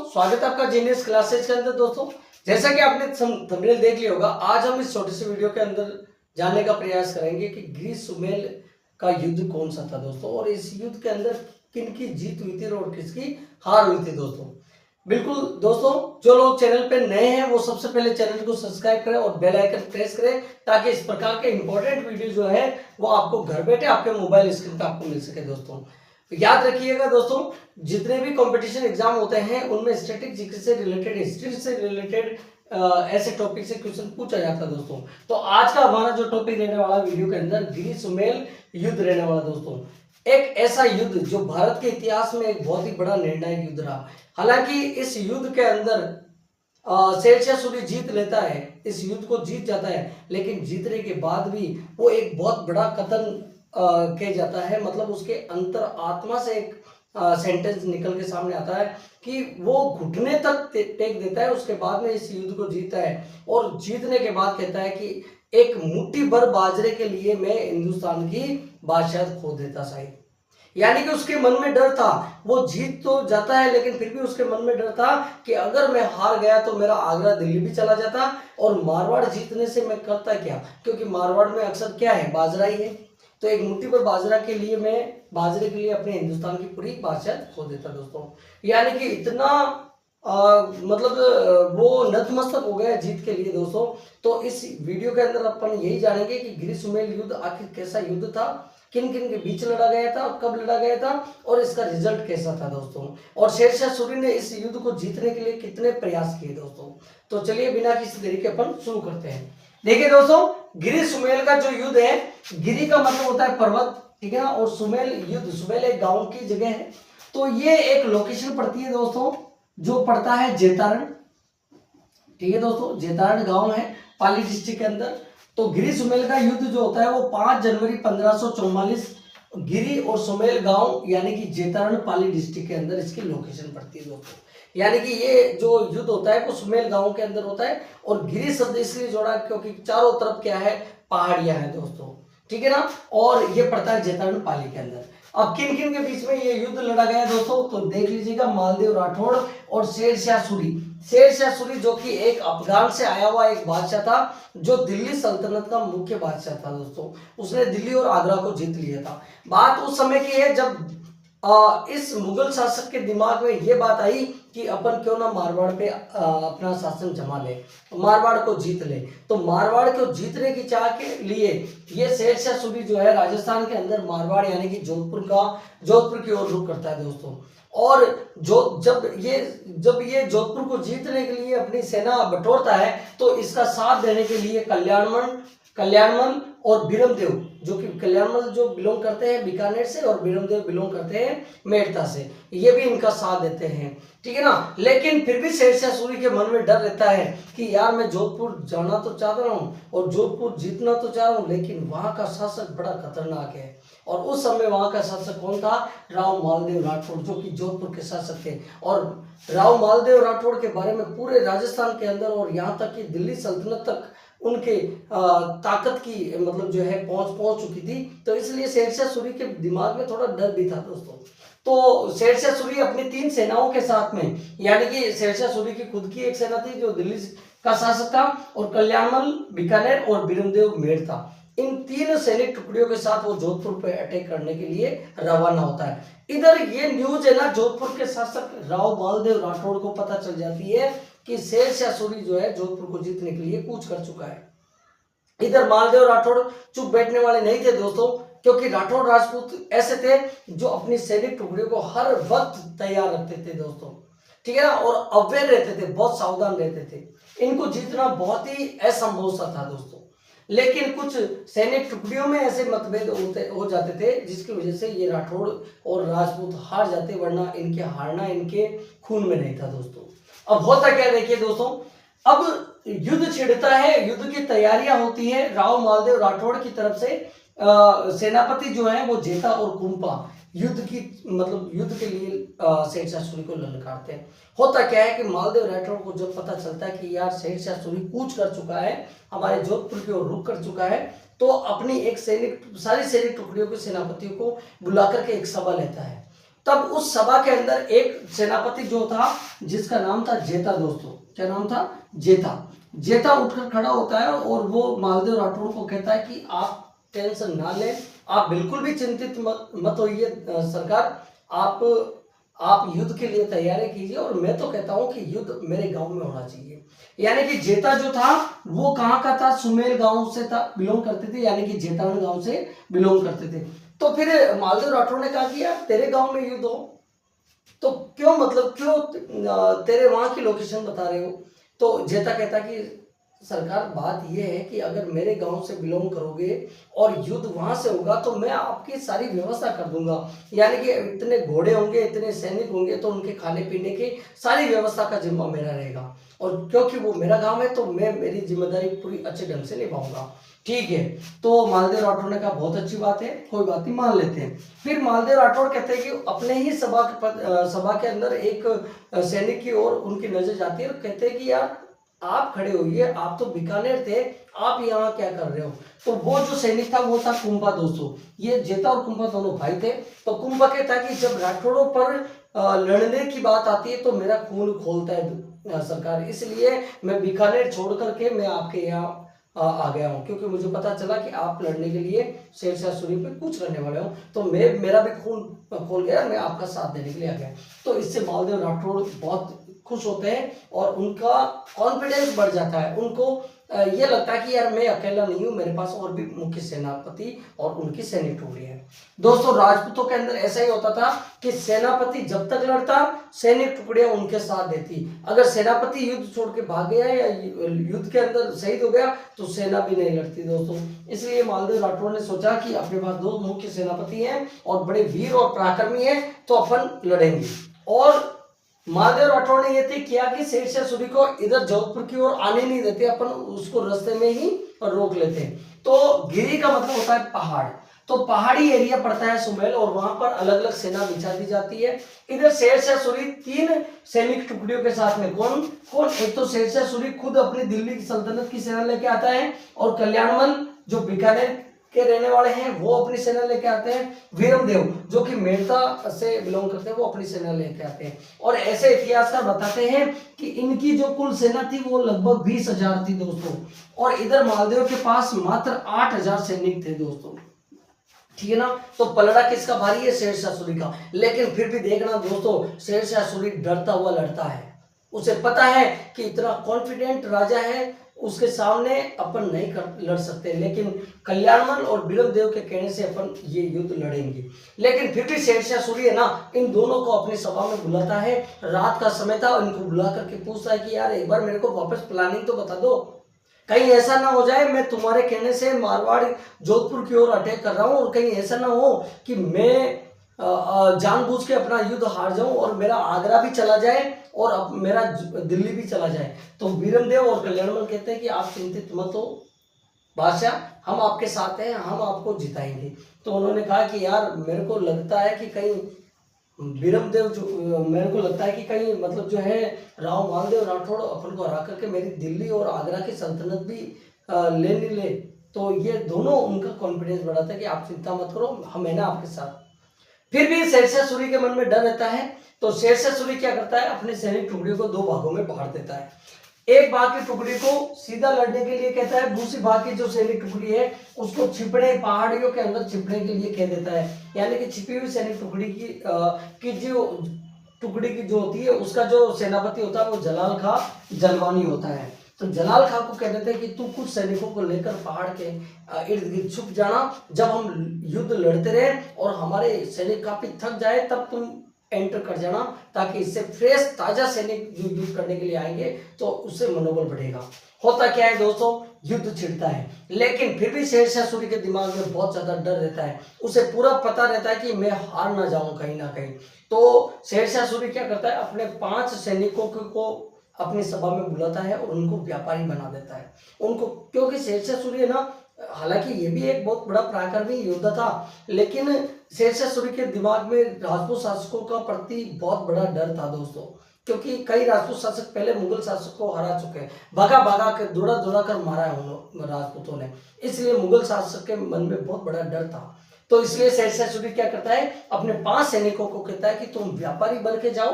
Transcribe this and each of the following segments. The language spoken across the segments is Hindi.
स्वागत है आपका जीनियस क्लासेज के अंदर। दोस्तों, जैसा कि आपने थंबनेल देख लिया होगा, आज हम इस छोटे से वीडियो के अंदर जानने का प्रयास करेंगे कि ग्रीस सुमेल का युद्ध कौन सा था दोस्तों, और इस युद्ध के अंदर किन की जीत हुई थी और किसकी हार हुई थी दोस्तों। बिल्कुल दोस्तों, जो लोग चैनल पे नए हैं वो सबसे पहले चैनल को सब्सक्राइब करें और बेल आइकन प्रेस करें, ताकि इस प्रकार के इंपॉर्टेंट वीडियो जो है वो आपको घर बैठे आपके मोबाइल स्क्रीन पर आपको मिल सके। दोस्तों याद रखिएगा दोस्तों, जितने भी कंपटीशन एग्जाम होते हैं उनमें स्टैटिक जीके से रिलेटेड, हिस्ट्री से रिलेटेड ऐसे टॉपिक से क्वेश्चन पूछा जाता है दोस्तों। तो आज का हमारा जो टॉपिक रहने वाला वीडियो के अंदर ग्रीस सुमेल युद्ध रहने वाला दोस्तों। एक ऐसा युद्ध जो भारत के इतिहास में एक बहुत ही बड़ा निर्णायक युद्ध रहा। हालांकि इस युद्ध के अंदर शेरशाह सूरी जीत लेता है, इस युद्ध को जीत जाता है, लेकिन जीतने के बाद भी वो एक बहुत बड़ा कथन किया जाता है। मतलब उसके अंतर आत्मा से एक सेंटेंस निकल के सामने आता है कि वो घुटने तक टेक देता है, उसके बाद में इस युद्ध को जीतता है। और जीतने के बाद कहता है कि एक मुट्ठी भर बाजरे के लिए मैं हिंदुस्तान की बादशाह खो देता शायद। यानी कि उसके मन में डर था, वो जीत तो जाता है लेकिन फिर भी उसके मन में डर था कि अगर मैं हार गया तो मेरा आगरा दिल्ली भी चला जाता, और मारवाड़ जीतने से मैं करता क्या, क्योंकि मारवाड़ में अक्सर क्या है, बाजरा ही है। तो एक मुट्ठी पर बाजरा के लिए मैं बाजरे के लिए अपने हिंदुस्तान की पूरी बादशाह खो देता दोस्तों। यानी कि इतना मतलब वो नतमस्तक हो गया जीत के लिए दोस्तों। तो इस वीडियो के अंदर अपन यही जानेंगे कि ग्रीस सुमेल युद्ध आखिर कैसा युद्ध था, किन किन के बीच लड़ा गया था, कब लड़ा गया था, और इसका रिजल्ट कैसा था दोस्तों, और शेरशाह सूरी ने इस युद्ध को जीतने के लिए कितने प्रयास किए दोस्तों। तो चलिए बिना किसी देरी के अपन शुरू करते हैं। देखिए दोस्तों, गिरी सुमेल का जो युद्ध है, गिरी का मतलब होता है पर्वत, ठीक है ना, और सुमेल युद्ध, सुमेल एक गांव की जगह है। तो ये एक लोकेशन पड़ती है दोस्तों, जो पड़ता है जेतारण, ठीक है दोस्तों, जेतारण गांव है पाली डिस्ट्रिक्ट के अंदर। तो गिरी सुमेल का युद्ध जो होता है वो 5 जनवरी 1544 गिरी और सुमेल गांव यानी कि जेतारण पाली डिस्ट्रिक्ट के अंदर इसकी लोकेशन पड़ती है दोस्तों। यानी कि ये जो युद्ध होता है वो सुमेल गांव के अंदर होता है, और गिरी शब्द इसलिए जोड़ा क्योंकि चारों तरफ क्या है, पहाड़ियां हैं दोस्तों, ठीक है ना, और ये पड़ता है जेतारण पाली के अंदर। अब किन किन के बीच में ये युद्ध लड़ा गया दोस्तों, तो देख लीजिएगा, मालदेव राठौड़ और शेरशाह सूरी। शेरशाह सूरी जो कि एक अफगान से आया हुआ एक बादशाह था, जो दिल्ली सल्तनत का मुख्य बादशाह था दोस्तों। उसने दिल्ली और आगरा को जीत लिया था। बात उस समय की है जब इस मुगल शासक के दिमाग में ये बात आई कि अपन क्यों ना मारवाड़ पे अपना शासन जमा ले, मारवाड़ को जीत ले। तो मारवाड़ को जीतने की चाह के लिए ये शेरशाह सूरी जो है राजस्थान के अंदर मारवाड़ यानी कि जोधपुर की ओर रुख करता है दोस्तों। और जब ये जोधपुर को जीतने के लिए अपनी सेना बटोरता है, तो इसका साथ देने के लिए कल्याणमल और बीरमदेव, जो कि कल्याणमल जो बिलोंग करते हैं बीकानेर से और बीरमदेव बिलोंग करते हैं मेड़ता से, ये भी इनका साथ देते हैं, ठीक है ना। लेकिन फिर भी शेरशाह सूरी के मन में डर रहता है कि यार मैं जोधपुर जाना तो चाहता हूँ और जोधपुर जीतना तो चाह रहा हूँ, लेकिन वहां का शासक बड़ा खतरनाक है। और उस समय वहां का शासक कौन था, राव मालदेव राठौड़, जो कि जोधपुर के शासक थे। और राव मालदेव राठौड़ के बारे में पूरे राजस्थान के अंदर और यहाँ तक कि दिल्ली सल्तनत तक उनके ताकत की मतलब जो है पहुंच चुकी थी। तो इसलिए शेरशाह सूरी के दिमाग में थोड़ा डर भी था दोस्तों। तो शेरशाह सूरी अपनी 3 सेनाओं के साथ में, यानी कि शेरशाह सूरी की खुद की एक सेना थी जो दिल्ली का शासक था, और कल्याणमल, बीकानेर और बीरमदेव मेड़ था, इन 3 सैनिक टुकड़ियों के साथ वो जोधपुर पे अटैक करने के लिए रवाना होता है। इधर ये न्यूज है ना, जोधपुर के शासक राव मालदेव राठौड़ को पता चल जाती है कि शेरशाह सूरी जो है जोधपुर को जीतने के लिए कूच कर चुका है। इधर मालदेव राठौड़ चुप बैठने वाले नहीं थे दोस्तों, क्योंकि राठौड़ राजपूत ऐसे थे जो अपनी सैनिक टुकड़ियों को हर वक्त तैयार रखते थे दोस्तों, ठीक है ना, और अवेयर रहते थे, बहुत सावधान रहते थे। इनको जीतना बहुत ही असंभव सा था दोस्तों। लेकिन कुछ सैनिक टुकड़ियों में ऐसे मतभेद हो जाते थे, जिसकी वजह से ये राठौड़ और राजपूत हार जाते, वरना इनके हारना इनके खून में नहीं था दोस्तों। अब होता क्या देखिए दोस्तों, अब युद्ध छिड़ता है, युद्ध की तैयारियां होती है। राव मालदेव राठौड़ की तरफ से सेनापति जो है वो जेता और कुंपा युद्ध के लिए शेरशाह सूरी को ललकारते हैं। होता क्या है कि मालदेव राठौड़ को जब पता चलता है कि यार शेरशाह सूरी कूच कर चुका है, हमारे जोधपुर की ओर रुख कर चुका है, तो अपनी सारी सैनिक टुकड़ियों के सेनापतियों को बुला करके एक सभा लेता है। तब उस सभा के अंदर एक सेनापति जो था जिसका नाम था जेता दोस्तों, क्या नाम था? जेता। जेता उठकर खड़ा होता है और वो मालदेव राठौड़ को कहता है कि आप टेंशन ना लें, आप बिल्कुल भी चिंतित मत होइए सरकार, आप युद्ध के लिए तैयारी कीजिए और मैं तो कहता हूं कि युद्ध मेरे गांव में होना चाहिए। यानी कि जेता जो था वो कहाँ का था? सुमेल गांव से था, बिलोंग करते थे, यानी कि जेतावन गांव से बिलोंग करते थे। तो फिर मालदेव राठौड़ ने कहा कि यार तेरे गांव में युद्ध हो तो क्यों, मतलब क्यों तेरे वहां की लोकेशन बता रहे हो? तो जेता कहता कि सरकार बात यह है कि अगर मेरे गांव से बिलोंग करोगे और युद्ध वहां से होगा तो मैं आपकी सारी व्यवस्था कर दूंगा, यानी कि इतने घोड़े होंगे, इतने सैनिक होंगे, तो उनके खाने पीने की सारी व्यवस्था का जिम्मा मेरा रहेगा, और क्योंकि वो मेरा गांव है तो मैं मेरी जिम्मेदारी पूरी अच्छे ढंग से निभाऊंगा। ठीक है, तो मालदेव राठौड़ ने कहा बहुत अच्छी बात है, कोई बात नहीं, मान लेते हैं। फिर मालदेव राठौड़ कहते हैं कि अपने ही सभा के अंदर एक सैनिक की ओर उनकी नजर जाती है और कहते हैं कि यार आप खड़े होइए, आप तो बीकानेर थे, आप यहाँ क्या कर रहे हो? तो वो जो सैनिक था वो था कुंभा दोस्तों। ये जेता और कुंभा दोनों भाई थे। तो कुंभा कहता है कि जब राठौड़ों पर लड़ने की बात आती है तो मेरा खून खोलता है सरकार, इसलिए मैं बीकानेर छोड़ करके मैं आपके यहाँ आ गया हूँ, क्योंकि मुझे पता चला कि आप लड़ने के लिए शेरशाह सूरी पे कुछ करने वाले हो, तो मेरा भी खून खोल गया, मैं आपका साथ देने के लिए आ गया। तो इससे मालदेव राठौड़ बहुत खुश होते हैं और उनका कॉन्फिडेंस बढ़ जाता है। उनको ये लगता है कि यार मैं अकेला नहीं हूं, मेरे पास और भी मुख्य सेनापति और उनकी सैनिक टुकड़ी है। दोस्तों राजपूतों के अंदर ऐसा ही होता था कि सेनापति जब तक लड़ता सैनिक टुकड़ियां उनके साथ देती, अगर सेनापति युद्ध छोड़ के भाग गया या युद्ध के अंदर शहीद हो गया तो सेना भी नहीं लड़ती दोस्तों। इसलिए मालदेव राठौड़ ने सोचा कि अपने पास दो मुख्य सेनापति हैं और बड़े वीर और पराक्रमी हैं, तो अपन लड़ेंगे। और मालदेव राठौड़ ने यह किया कि शेरशाह सूरी को इधर जोधपुर की ओर आने नहीं देते, अपन उसको रास्ते में ही रोक लेते हैं। तो गिरी का मतलब होता है पहाड़, तो पहाड़ी एरिया पड़ता है सुमेल और वहां पर अलग अलग सेना बिछा दी जाती है। इधर शेरशाह सूरी 3 सैनिक टुकड़ियों के साथ में कौन कौन, एक तो शेरशाह सूरी खुद अपनी दिल्ली की सल्तनत की सेना लेके आता है, और कल्याणमल जो बीकानेर के रहने वाले हैं वो अपनी सेना लेके आते हैं, वीरमदेव जो कि मेड़ता से बिलोंग करते हैं वो अपनी सेना लेके आते हैं। और ऐसे इतिहासकार बताते हैं कि इनकी जो कुल सेना थी वो लगभग 20,000 थी दोस्तों, और इधर मालदेव के पास मात्र 8,000 सैनिक थे दोस्तों। ठीक है ना, तो पलड़ा किसका भारी है? शेरशाह सूरी का। लेकिन फिर भी देखना दोस्तों, शेरशाह सूरी डरता हुआ लड़ता है, उसे पता है कि इतना कॉन्फिडेंट राजा है, उसके सामने अपन नहीं लड़ सकते, लेकिन कल्याणमल और वीरमदेव के कहने से अपन ये युद्ध लड़ेंगे। लेकिन फिर भी शेरशाह सूरी है ना, इन दोनों को अपनी सभा में बुलाता है, रात का समय था, इनको बुला करके पूछता है कि यार एक बार मेरे को वापस प्लानिंग तो बता दो, कहीं ऐसा ना हो जाए मैं तुम्हारे कहने से मारवाड़ जोधपुर की ओर अटैक कर रहा हूं और कहीं ऐसा ना हो कि मैं जानबूझ के अपना युद्ध हार जाऊं और मेरा आगरा भी चला जाए और अब मेरा दिल्ली भी चला जाए। तो वीरमदेव और कल्याणमल कहते हैं कि आप चिंतित मत हो बादशाह, हम आपके साथ हैं, हम आपको जिताएंगे। तो उन्होंने कहा कि यार मेरे को लगता है कि कहीं वीरमदेव जो मेरे को लगता है कि कहीं मतलब जो है राव मालदेव राठौड़ अपन को हरा करके मेरी दिल्ली और आगरा की सल्तनत भी ले नहीं ले। तो ये दोनों उनका कॉन्फिडेंस बढ़ाता है कि आप चिंता मत करो, हम है ना आपके साथ। फिर भी शेरशाह सूरी के मन में डर रहता है, तो शेरशाह सूरी क्या करता है, अपने सैनिक टुकड़ियों को 2 भागों में बांट देता है। एक भाग की टुकड़ी को सीधा लड़ने के लिए कहता है, दूसरी भाग की जो सैनिक टुकड़ी है उसको छिपने, पहाड़ियों के अंदर छिपने के लिए कह देता है। यानी कि छिपी हुई सैनिक टुकड़ी की जो टुकड़ी की जो होती है उसका जो सेनापति होता है वो जलाल खां जलवानी होता है। तो जलाल खां को कह देते हैं कि तू कुछ सैनिकों को लेकर पहाड़ के इर्द गिर्द छुप जाना, जब हम युद्ध लड़ते रहे और हमारे सैनिक काफी थक जाए तब तुम एंटर कर जाना, ताकि इससे फ्रेश ताजा सैनिक जो युद्ध करने के लिए आएंगे तो उससे मनोबल बढ़ेगा। होता क्या है दोस्तों, युद्ध छिड़ता है, लेकिन फिर भी शेरशाह सूरी के दिमाग में बहुत ज्यादा डर रहता है, उसे पूरा पता रहता है कि मैं हार ना जाऊं कहीं ना कहीं। तो शेरशाह सूरी क्या करता है, अपने 5 सैनिकों को अपनी सभा में बुलाता है और उनको व्यापारी बना देता है उनको, क्योंकि शेरशाह सूरी है ना, हालांकि ये भी एक बहुत बड़ा पराक्रमी योद्धा था, लेकिन शेरशाह सूरी के दिमाग में राजपूत शासकों का प्रति बहुत बड़ा डर था दोस्तों, क्योंकि कई राजपूत शासक पहले मुगल शासक को हरा चुके हैं, भगा भगा कर दौड़ा कर मारा है उन राजपूतों ने, इसलिए मुगल शासक के मन में बहुत बड़ा डर था। तो इसलिए शेरशाह सूरी क्या करता है, अपने 5 सैनिकों को कहता है कि तुम व्यापारी बन के जाओ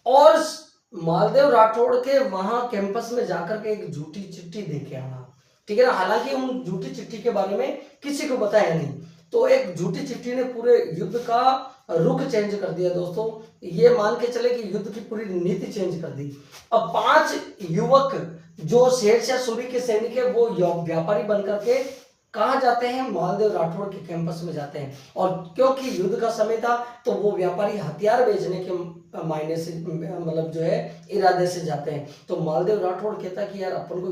और मालदेव राठौड़ के वहां कैंपस में जाकर के एक झूठी चिट्ठी दे के आना, ठीक है ना। हालांकि उन झूठी चिट्ठी के बारे में किसी को बताया नहीं, तो एक झूठी चिट्ठी ने पूरे युद्ध का रुख चेंज कर दिया दोस्तों। ये मान के चले कि युद्ध की पूरी नीति चेंज कर दी। अब 5 युवक जो शेरशाह सूरी के सैनिक है वो व्यापारी बनकर के कहाँ जाते हैं, मालदेव राठौड़ के कैंपस में जाते हैं। और क्योंकि युद्ध का समय था तो वो व्यापारी हथियार बेचने के मायने से मतलब जो है इरादे से जाते हैं। तो मालदेव राठौड़ कहता है कि यार अपन को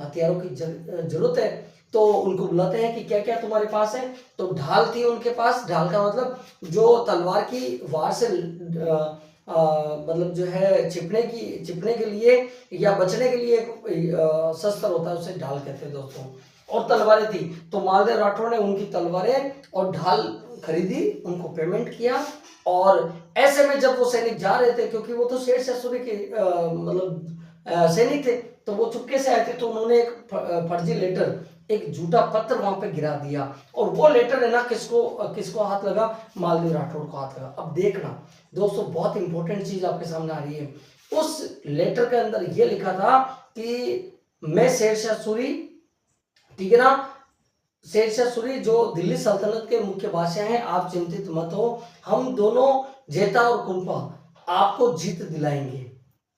हथियारों की जरूरत है, तो उनको बुलाते हैं कि क्या क्या तुम्हारे पास है। तो ढाल थी उनके पास, ढाल का मतलब जो तलवार की वार से मतलब जो है छिपने के लिए या बचने के लिए एक शस्त्र होता है, उसे ढाल कहते हैं दोस्तों। और तलवारें थी, तो मालदेव राठौड़ ने उनकी तलवारें और ढाल खरीदी, उनको पेमेंट किया। और ऐसे में जब वो सैनिक जा रहे थे, क्योंकि वो तो शेरशाह सूरी के मतलब सैनिक थे, तो वो चुपके से आए थे, तो उन्होंने एक फर्जी लेटर, एक झूठा पत्र वहां पे गिरा दिया। और वो लेटर है ना किसको हाथ लगा, मालदेव राठौड़ को हाथ लगा। अब देखना दोस्तों, बहुत इंपॉर्टेंट चीज आपके सामने आ रही है। उस लेटर के अंदर ये लिखा था कि मैं शेरशाह सूरी, ठीक है ना, शेरशाह सूरी जो दिल्ली सल्तनत के मुख्य बादशाह हैं, आप चिंतित मत हो, हम दोनों जेता और कुंपा आपको जीत दिलाएंगे,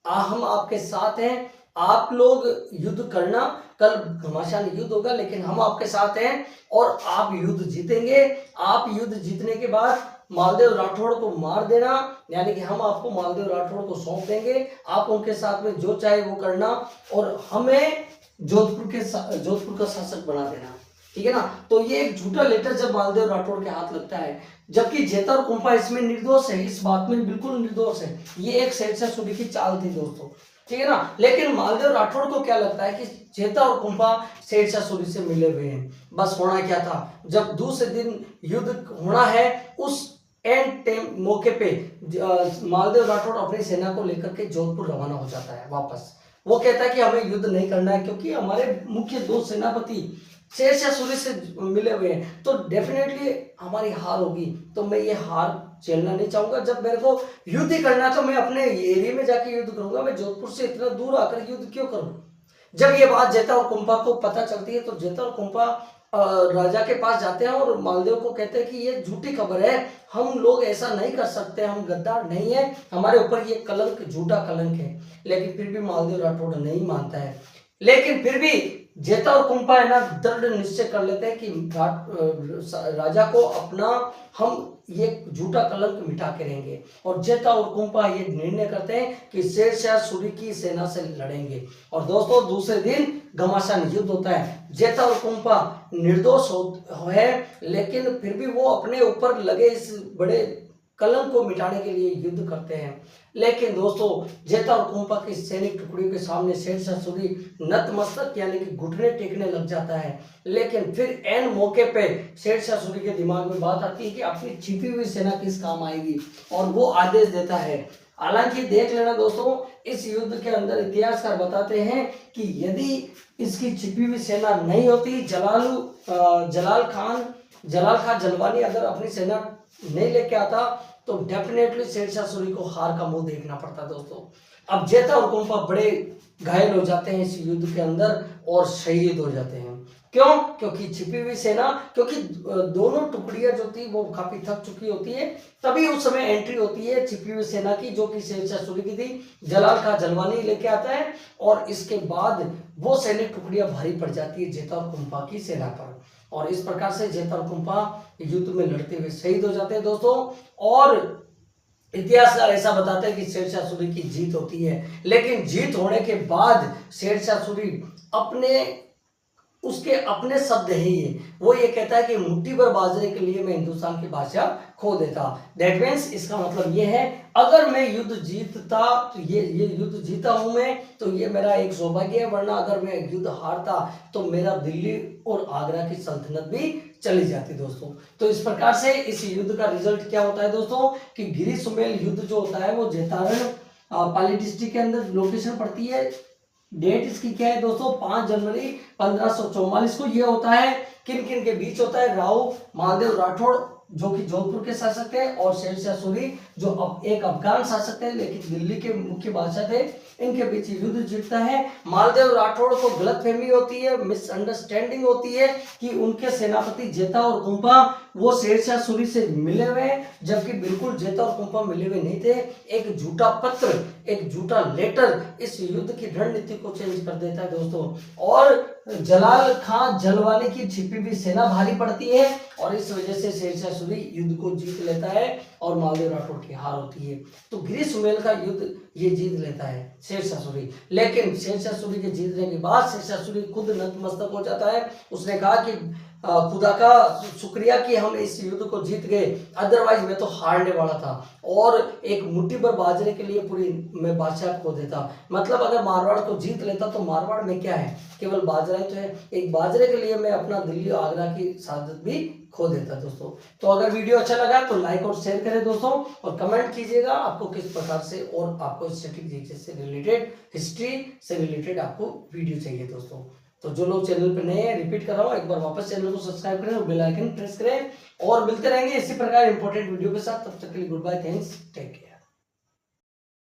हम आपके साथ हैं, आप लोग युद्ध करना, कल घमासान युद्ध होगा लेकिन हम आपके साथ हैं और आप युद्ध जीतेंगे। आप युद्ध जीतने के बाद मालदेव राठौड़ को मार देना, यानी कि हम आपको मालदेव राठौड़ को सौंप देंगे, आप उनके साथ में जो चाहे वो करना और हमें जोधपुर का शासक बना देना, ठीक है ना। तो ये एक झूठा लेटर जब मालदेव राठौड़ के हाथ लगता है, जबकि जेता और कुंपा इसमें निर्दोष है, इस बात में बिल्कुल निर्दोष है, ये एक शेरशाह सूरी की चाल थी दोस्तों, ठीक है ना। लेकिन मालदेव राठौड़ को क्या लगता है कि जेता और कुंपा शेरशाह सूरी से मिले हुए हैं। बस होना क्या था, जब दूसरे दिन युद्ध होना है, उस एंड टाइम मौके पे मालदेव राठौड़ अपनी सेना को लेकर के जोधपुर रवाना हो जाता है वापस। वो कहता है कि हमें युद्ध नहीं करना है, क्योंकि हमारे मुख्य 2 सेनापति शेरशाह सूरी से मिले हुए हैं, तो डेफिनेटली हमारी हार होगी, तो मैं ये हार झेलना नहीं चाहूंगा। जब मेरे को युद्ध ही करना है तो मैं अपने एरिया में जाके युद्ध करूंगा, मैं जोधपुर से इतना दूर आकर युद्ध क्यों करूं। जब ये बात जेता और कुंपा को पता चलती है, तो जेता और कुंपा राजा के पास जाते हैं और मालदेव को कहते हैं कि ये झूठी खबर है, हम लोग ऐसा नहीं कर सकते, हम गद्दार नहीं है, हमारे ऊपर ये कलंक झूठा कलंक है। लेकिन फिर भी मालदेव राठौड़ नहीं मानता है। लेकिन फिर भी जेता और कुंपा है ना दृढ़ निश्चय कर लेते हैं कि राजा को अपना हम ये झूठा कलंक मिटा के रहेंगे। और जेता और कुंपा ये निर्णय करते हैं कि शेरशाह सूरी की सेना से लड़ेंगे। और दोस्तों दूसरे दिन घमासान युद्ध होता है। जेता और कुंपा निर्दोष है, लेकिन फिर भी वो अपने ऊपर लगे इस बड़े कलंक को मिटाने के लिए युद्ध करते हैं। लेकिन दोस्तों जेता और कुंपा की सैनिक टुकड़ियों के सामने शेरशाह सूरी नतमस्तक यानी कि घुटने टेकने लग जाता है। लेकिन फिर एन मौके पे शेरशाह सूरी के दिमाग में बात आती है कि अपनी छिपी हुई सेना किस काम आएगी, और वो आदेश देता है। हालांकि देख लेना दोस्तों, इस युद्ध के अंदर इतिहासकार बताते हैं कि यदि इसकी छिपी हुई सेना नहीं होती, जलाल खान जलवानी अगर अपनी सेना नहीं लेके आता, तो डेफिनेटली शेरशाह सूरी को हार का मुंह देखना पड़ता दोस्तों। अब जेता और कुंपा बड़े घायल हो जाते हैं इस युद्ध के अंदर और शहीद हो जाते हैं। क्यों? क्योंकि छिपी हुई सेना, क्योंकि दोनों टुकड़ियां जो थी वो काफी थक चुकी होती है, तभी उस समय एंट्री होती है छिपी हुई सेना की, जो कि शेरशाह सूरी की थी। जलाल खां जलवानी लेके आता है और इसके बाद वो सैनिक टुकड़ियां भारी पड़ जाती है जेता और कुंपा की सेना पर, और इस प्रकार से जेता और कुंपा युद्ध में लड़ते हुए शहीद हो जाते हैं दोस्तों। और इतिहासकार ऐसा बताते हैं कि शेरशाह सूरी की जीत होती है। लेकिन जीत होने के बाद शेरशाह सूरी उसके अपने शब्द है ये, वो ये कहता है कि मुट्ठी भर बाजरे के लिए मैं हिंदुस्तान की बादशाह खो देता। दैट मीन्स इसका मतलब ये है, अगर मैं युद्ध जीतता तो ये युद्ध जीता हूं मैं, तो ये मेरा एक सौभाग्य है, वरना अगर मैं युद्ध हारता तो मेरा दिल्ली और आगरा की सल्तनत भी चली जाती दोस्तों। तो इस प्रकार से इस युद्ध का रिजल्ट क्या होता है दोस्तों, कि गिरी सुमेल युद्ध जो होता है वो जेतारण पाली डिस्ट्रिक्ट के अंदर लोकेशन पड़ती है, डेट इसकी क्या है दोस्तों, 5 जनवरी 1544 को। ये होता है किन किन के बीच होता है, राव महादेव राठौड़ जो कि जोधपुर के शासक थे, और शेरशाह सूरी जो अब एक अफगान शासक थे लेकिन दिल्ली के मुख्य बादशाह थे, इनके बीच युद्ध जीतता है। मालदेव राठौड़ को गलतफहमी होती है, मिसअंडरस्टैंडिंग होती है कि उनके सेनापति जेता और कुंपा वो शेरशाह सूरी से मिले हुए, जबकि बिल्कुल जेता और कुंपा मिले हुए नहीं थे। एक झूठा पत्र, एक झूठा लेटर इस युद्ध की रणनीति को चेंज कर देता है दोस्तों। और जलाल खां जलवानी की छिपी हुई सेना भारी पड़ती है और इस वजह से शेरशाह सूरी युद्ध को जीत लेता है और मालदेव राठौड़ की हार होती है। तो गिरी सुमेल का युद्ध ये जीत लेता है शेरशाह सूरी। लेकिन शेरशाह सूरी के जीतने के बाद शेरशाह सूरी खुद नतमस्तक हो जाता है। उसने कहा कि खुदा का शुक्रिया कि हम इस युद्ध को जीत गए, अदरवाइज मैं तो हारने वाला था और एक मुट्ठी भर बाजरे के लिए पूरी मैं बादशाह खो देता। मतलब अगर मारवाड़ को जीत लेता तो मारवाड़ में क्या है, केवल बाजरा ही तो है। एक बाजरे के लिए मैं अपना दिल्ली और आगरा की शहादत भी खो देता दोस्तों। तो अगर वीडियो अच्छा लगा तो लाइक और शेयर करें दोस्तों, और कमेंट कीजिएगा आपको किस प्रकार से और आपको स्ट्रेटेजी से रिलेटेड, हिस्ट्री से रिलेटेड आपको वीडियो चाहिए दोस्तों। तो जो लोग चैनल पे नए हैं, रिपीट कर रहा हूँ, एक बार वापस चैनल को सब्सक्राइब करें और बेल आइकन प्रेस करें, और मिलते रहेंगे इसी प्रकार इंपॉर्टेंट वीडियो के साथ। तब तक के लिए good bye, thanks, take care.